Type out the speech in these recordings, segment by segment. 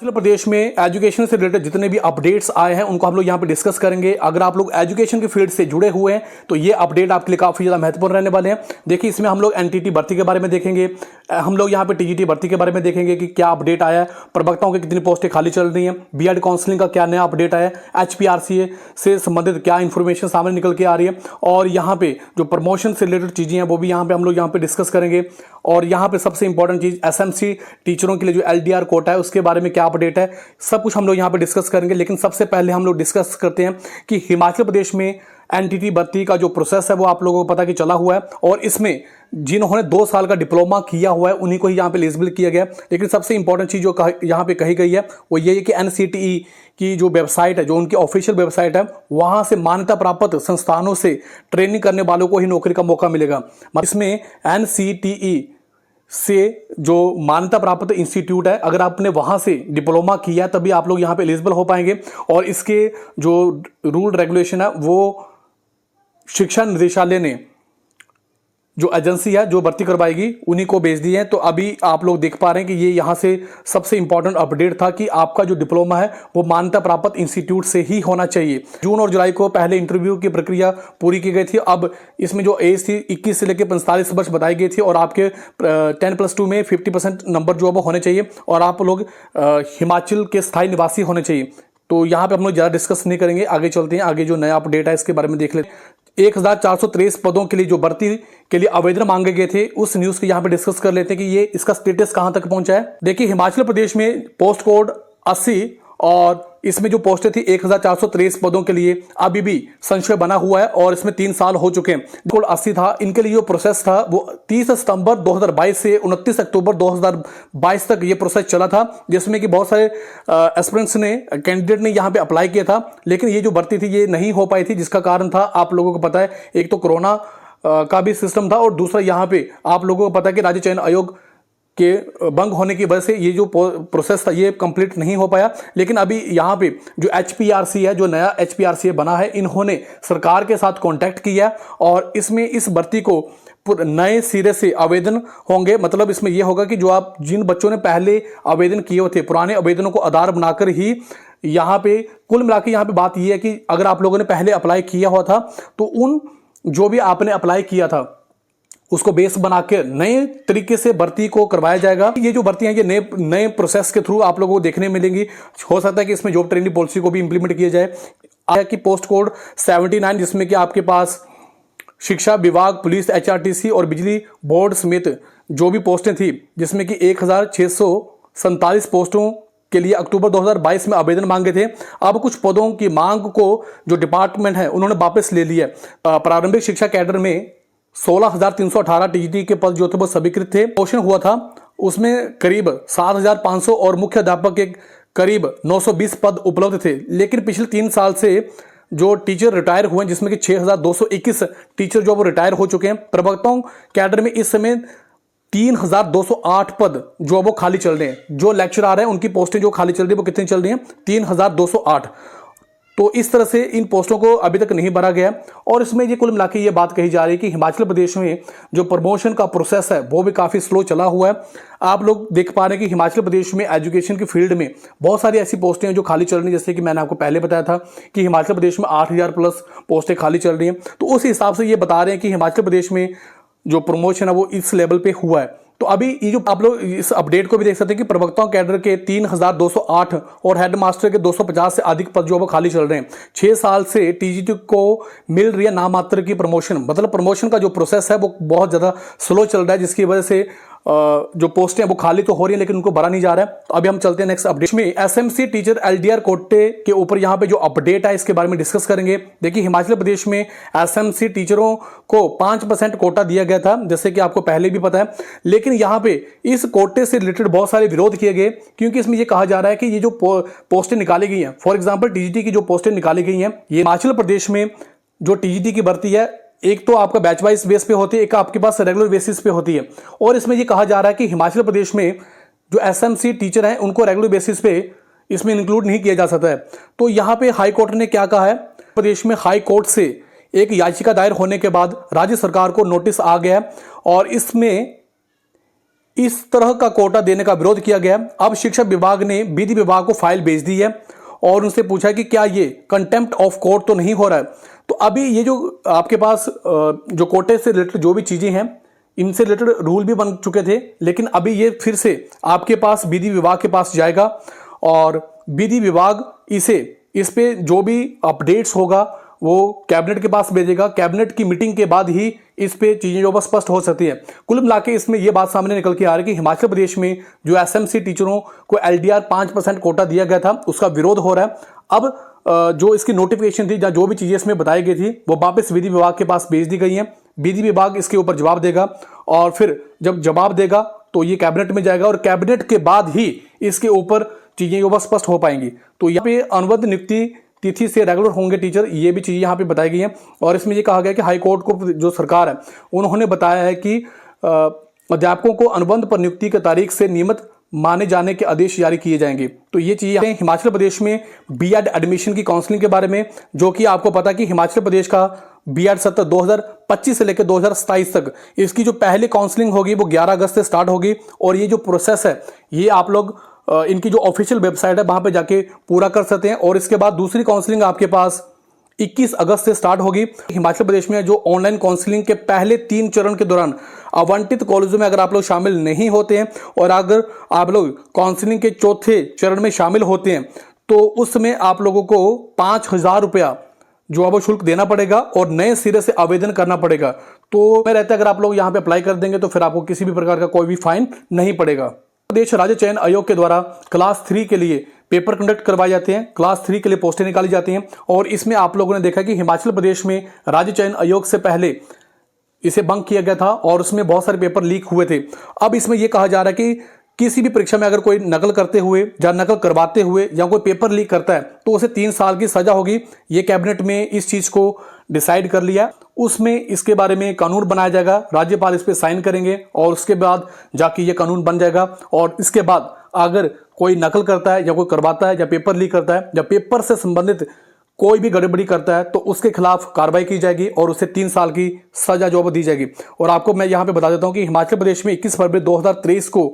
हिमाचल प्रदेश में एजुकेशन से रिलेटेड जितने भी अपडेट्स आए हैं उनको हम लोग यहाँ पे डिस्कस करेंगे। अगर आप लोग एजुकेशन के फील्ड से जुड़े हुए हैं तो ये अपडेट आपके लिए काफ़ी ज़्यादा महत्वपूर्ण रहने वाले हैं। देखिए, इसमें हम लोग एनटीटी भर्ती के बारे में देखेंगे, हम लोग यहाँ पे टीजीटी भर्ती के बारे में देखेंगे कि क्या अपडेट आया है, प्रवक्ताओं की कितनी पोस्टें खाली चल रही हैं, बीएड काउंसलिंग का क्या नया अपडेट आया है, एचपीआरसीए से संबंधित क्या इन्फॉर्मेशन सामने निकल के आ रही है, और यहाँ पे जो प्रमोशन से रिलेटेड चीज़ें हैं वो भी यहाँ पे हम लोग यहाँ पे डिस्कस करेंगे। और यहाँ पे सबसे इंपॉर्टेंट चीज़ एसएमसी टीचरों के लिए जो एलडीआर कोटा है उसके बारे में क्या अपडेट है, सब कुछ हम लोग यहाँ पे डिस्कस करेंगे। लेकिन सबसे पहले हम लोग डिस्कस करते हैं कि हिमाचल प्रदेश में एनटीटी भर्ती का जो प्रोसेस है वो आप लोगों को पता कि चला हुआ है, और इसमें जिन्होंने 2 साल का डिप्लोमा किया हुआ है उन्हीं को ही यहाँ पे एलिजिबल किया गया है। लेकिन सबसे इंपॉर्टेंट चीज़ जो यहाँ पे कही गई है वो ये है कि एनसीटीई की जो वेबसाइट है, जो उनकी ऑफिशियल वेबसाइट है, वहाँ से मान्यता प्राप्त संस्थानों से ट्रेनिंग करने वालों को ही नौकरी का मौका मिलेगा। इसमें एनसीटीई से जो मान्यता प्राप्त इंस्टीट्यूट है, अगर आपने वहां से डिप्लोमा किया तभी आप लोग यहाँ पे एलिजिबल हो पाएंगे। और इसके जो रूल रेगुलेशन है वो शिक्षा निदेशालय ने, जो एजेंसी है जो भर्ती करवाएगी, उन्हीं को भेज दिए हैं। तो अभी आप लोग देख पा रहे हैं कि ये यहाँ से सबसे इंपॉर्टेंट अपडेट था कि आपका जो डिप्लोमा है वो मान्यता प्राप्त इंस्टीट्यूट से ही होना चाहिए। जून और जुलाई को पहले इंटरव्यू की प्रक्रिया पूरी की गई थी। अब इसमें जो एज थी 21 से लेकर 45 वर्ष बताई गई थी, और आपके 10+2 में 50% नंबर जो है वो होने चाहिए, और आप लोग हिमाचल के स्थायी निवासी होने चाहिए। तो यहाँ पे हम लोग ज़्यादा डिस्कस नहीं करेंगे, आगे चलते हैं। आगे जो नया अपडेट है इसके बारे में देख लेते हैं। 1423 पदों के लिए जो भर्ती के लिए आवेदन मांगे गए थे उस न्यूज के यहाँ पे डिस्कस कर लेते हैं कि ये इसका स्टेटस कहां तक पहुंचा है। देखिए, हिमाचल प्रदेश में पोस्ट कोड 80 और इसमें जो पोस्टें थी 1423 पदों के लिए अभी भी संशय बना हुआ है, और इसमें 3 साल हो चुके हैं। कोड 80 था, इनके लिए जो प्रोसेस था वो 30 सितंबर 2022 से 29 अक्टूबर 2022 तक ये प्रोसेस चला था, जिसमें कि बहुत सारे एस्पिरेंट्स ने, कैंडिडेट ने यहाँ पे अप्लाई किया था। लेकिन ये जो भर्ती थी ये नहीं हो पाई थी, जिसका कारण था आप लोगों को पता है, एक तो कोरोना का भी सिस्टम था, और दूसरा यहाँ पे आप लोगों को पता है कि राज्य चयन आयोग के भंग होने की वजह से ये जो प्रोसेस था ये कंप्लीट नहीं हो पाया। लेकिन अभी यहाँ पे जो एचपीआरसी है, जो नया एचपीआरसी बना है, इन्होंने सरकार के साथ कांटेक्ट किया, और इसमें इस भर्ती को नए सिरे से आवेदन होंगे। मतलब इसमें यह होगा कि जो आप जिन बच्चों ने पहले आवेदन किए थे, पुराने आवेदनों को आधार बनाकर ही यहाँ पे कुल मिला के यहाँ पे बात यह है कि अगर आप लोगों ने पहले अप्लाई किया हुआ था तो उन जो भी आपने अप्लाई किया था उसको बेस बनाकर नए तरीके से भर्ती को करवाया जाएगा। ये जो भर्तियां ये नए प्रोसेस के थ्रू आप लोगों को देखने मिलेंगी। हो सकता है कि इसमें जॉब ट्रेनिंग पॉलिसी को भी इंप्लीमेंट किया जाए। आया कि पोस्ट कोड 79, जिसमें कि आपके पास शिक्षा विभाग, पुलिस, एचआरटीसी और बिजली बोर्ड समेत जो भी पोस्टें थी, जिसमें कि 1647 पोस्टों के लिए अक्टूबर 2022 में आवेदन मांगे थे। अब कुछ पदों की मांग को जो डिपार्टमेंट है उन्होंने वापस ले लिया। प्रारंभिक शिक्षा कैडर में 16,318 टीजीटी के पद जो थे वो स्वीकृत थे। क्वेश्चन हुआ था उसमें करीब 7,500 और मुख्य अध्यापक के करीब 920 पद उपलब्ध थे। लेकिन पिछले 3 साल से जो टीचर रिटायर हुए, जिसमें कि 6,221 टीचर जो वो रिटायर हो चुके हैं। प्रवक्ताओं कैडर में इस समय 3,208 पद जो वो खाली चल रहे हैं। जो लेक्चरर हैं उनकी पोस्टें जो खाली चल रही है वो कितनी चल रही हैं? 3,208। तो इस तरह से इन पोस्टों को अभी तक नहीं भरा गया। और इसमें ये कुल मिलाकर ये बात कही जा रही है कि हिमाचल प्रदेश में जो प्रमोशन का प्रोसेस है वो भी काफ़ी स्लो चला हुआ है। आप लोग देख पा रहे हैं कि हिमाचल प्रदेश में एजुकेशन की फील्ड में बहुत सारी ऐसी पोस्टें हैं जो खाली चल रही हैं। जैसे कि मैंने आपको पहले बताया था कि हिमाचल प्रदेश में 8,000+ पोस्टें खाली चल रही हैं। तो उस हिसाब से ये बता रहे हैं कि हिमाचल प्रदेश में जो प्रमोशन है वो इस लेवल पे हुआ है। तो अभी ये जो आप लोग इस अपडेट को भी देख सकते हैं कि प्रवक्ताओं कैडर के 3,208 और हेडमास्टर के 250 से अधिक पद जो वो खाली चल रहे हैं। 6 साल से टीजीटी को मिल रही है नामात्र की प्रमोशन। मतलब प्रमोशन का जो प्रोसेस है वो बहुत ज़्यादा स्लो चल रहा है, जिसकी वजह से जो पोस्टें हैं वो खाली तो हो रही है लेकिन उनको भरा नहीं जा रहा है। तो अभी हम चलते हैं नेक्स्ट अपडेट में। एसएमसी टीचर एलडीआर कोटे के ऊपर यहाँ पे जो अपडेट है इसके बारे में डिस्कस करेंगे। देखिए, हिमाचल प्रदेश में एसएमसी टीचरों को 5% कोटा दिया गया था, जैसे कि आपको पहले भी पता है। लेकिन यहाँ पे इस कोटे से रिलेटेड बहुत सारे विरोध किए गए, क्योंकि इसमें यह कहा जा रहा है कि ये जो पोस्टें निकाली गई हैं, फॉर एग्जाम्पल टीजीटी की जो पोस्टें निकाली गई हैं, ये हिमाचल प्रदेश में जो टीजीटी की भर्ती है, एक तो आपका बैच वाइज बेस पे होती है, एक आपके पास रेगुलर बेसिस पे होती है। और इसमें यह कहा जा रहा है कि हिमाचल प्रदेश में जो एसएमसी टीचर हैं उनको रेगुलर बेसिस पे इसमें इंक्लूड नहीं किया जा सकता है। तो यहाँ पे हाई कोर्ट ने क्या कहा है? प्रदेश में हाई कोर्ट से एक याचिका दायर होने के बाद राज्य सरकार को नोटिस आ गया, और इसमें इस तरह का कोटा देने का विरोध किया गया। अब शिक्षा विभाग ने विधि विभाग को फाइल भेज दी है और उनसे पूछा कि क्या ये कंटेम्प्ट ऑफ कोर्ट तो नहीं हो रहा है। तो अभी ये जो आपके पास जो कोटे से रिलेटेड जो भी चीजें हैं, इनसे रिलेटेड रूल भी बन चुके थे, लेकिन अभी ये फिर से आपके पास विधि विभाग के पास जाएगा और विधि विभाग इस पे जो भी अपडेट्स होगा वो कैबिनेट के पास भेजेगा। कैबिनेट की मीटिंग के बाद ही इस पे चीजें जो स्पष्ट हो सकती है। कुल मिला के इसमें यह बात सामने निकल के आ रही है कि हिमाचल प्रदेश में जो एसएमसी टीचरों को LDR 5% कोटा दिया गया था, उसका विरोध हो रहा है। अब जो इसकी नोटिफिकेशन थी, जो भी चीजें इसमें बताई गई थी, वो वापस विधि विभाग के पास भेज दी गई है। विधि विभाग इसके ऊपर जवाब देगा और फिर जब जवाब देगा तो ये कैबिनेट में जाएगा और कैबिनेट के बाद ही इसके ऊपर चीजें जो स्पष्ट हो पाएंगी। तो यहाँ पे अनुबंध नियुक्ति तिथि से रेगुलर होंगे टीचर, ये भी चीजें यहाँ पे बताई गई हैं। और इसमें ये कहा गया कि हाईकोर्ट को जो सरकार है उन्होंने बताया है कि अध्यापकों को अनुबंध पर नियुक्ति की तारीख से नियमित माने जाने के आदेश जारी किए जाएंगे। तो ये चीजें हिमाचल प्रदेश में बीएड एडमिशन की काउंसलिंग के बारे में, जो कि आपको पता है कि हिमाचल प्रदेश का बीएड सत्र 2025 से लेकर 2027 तक इसकी जो पहली काउंसलिंग होगी वो 11 अगस्त से स्टार्ट होगी। और ये जो प्रोसेस है ये आप लोग इनकी जो ऑफिशियल वेबसाइट है वहां पे जाके पूरा कर सकते हैं। और इसके बाद दूसरी काउंसलिंग आपके पास 21 अगस्त से स्टार्ट होगी। हिमाचल प्रदेश में जो ऑनलाइन काउंसलिंग के पहले 3 चरण के दौरान आवंटित कॉलेजों में अगर आप लोग शामिल नहीं होते हैं और अगर आप लोग काउंसलिंग के चौथे चरण में शामिल होते हैं तो उसमें आप लोगों को 5,000 रुपया जो है वो शुल्क देना पड़ेगा और नए सिरे से आवेदन करना पड़ेगा। तो मैं रहता है अगर आप लोग यहाँ पे अप्लाई कर देंगे तो फिर आपको किसी भी प्रकार का कोई भी फाइन नहीं पड़ेगा। प्रदेश राज्य चयन आयोग के द्वारा क्लास 3 के लिए पेपर कंडक्ट करवाए जाते हैं, क्लास 3 के लिए पोस्टें निकाली जाती हैं। और इसमें आप लोगों ने देखा कि हिमाचल प्रदेश में राज्य चयन आयोग से पहले इसे बंक किया गया था और उसमें बहुत सारे पेपर लीक हुए थे। अब इसमें यह कहा जा रहा है कि किसी भी परीक्षा में अगर कोई नकल करते हुए या नकल करवाते हुए या कोई पेपर लीक करता है तो उसे 3 साल की सजा होगी। ये कैबिनेट में इस चीज को डिसाइड कर लिया। उसमें इसके बारे में कानून बनाया जाएगा, राज्यपाल इस पे साइन करेंगे और उसके बाद जाके ये कानून बन जाएगा। और इसके बाद अगर कोई नकल करता है या कोई करवाता है या पेपर लीक करता है या पेपर से संबंधित कोई भी गड़बड़ी करता है तो उसके खिलाफ कार्रवाई की जाएगी और उसे 3 साल की सजा जो दी जाएगी। और आपको मैं यहाँ पे बता देता हूँ कि हिमाचल प्रदेश में 21 फरवरी 2023 को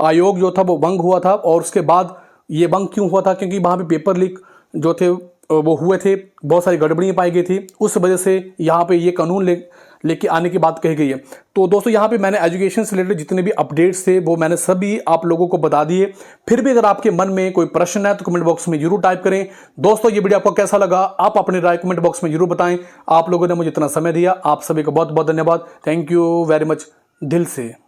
आयोग जो था वो भंग हुआ था। और उसके बाद ये भंग क्यों हुआ था? क्योंकि वहां पे पेपर लीक जो थे वो हुए थे, बहुत सारी गड़बड़ियां पाई गई थी, उस वजह से यहाँ पे ये कानून लेके आने की बात कही गई है। तो दोस्तों यहाँ पे मैंने एजुकेशन से रिलेटेड जितने भी अपडेट्स थे वो मैंने सभी आप लोगों को बता दिए। फिर भी अगर आपके मन में कोई प्रश्न है तो कमेंट बॉक्स में जरूर टाइप करें। दोस्तों ये वीडियो आपको कैसा लगा आप अपनी राय कमेंट बॉक्स में जरूर बताएं। आप लोगों ने मुझे इतना समय दिया, आप सभी को बहुत बहुत धन्यवाद। थैंक यू वेरी मच दिल से।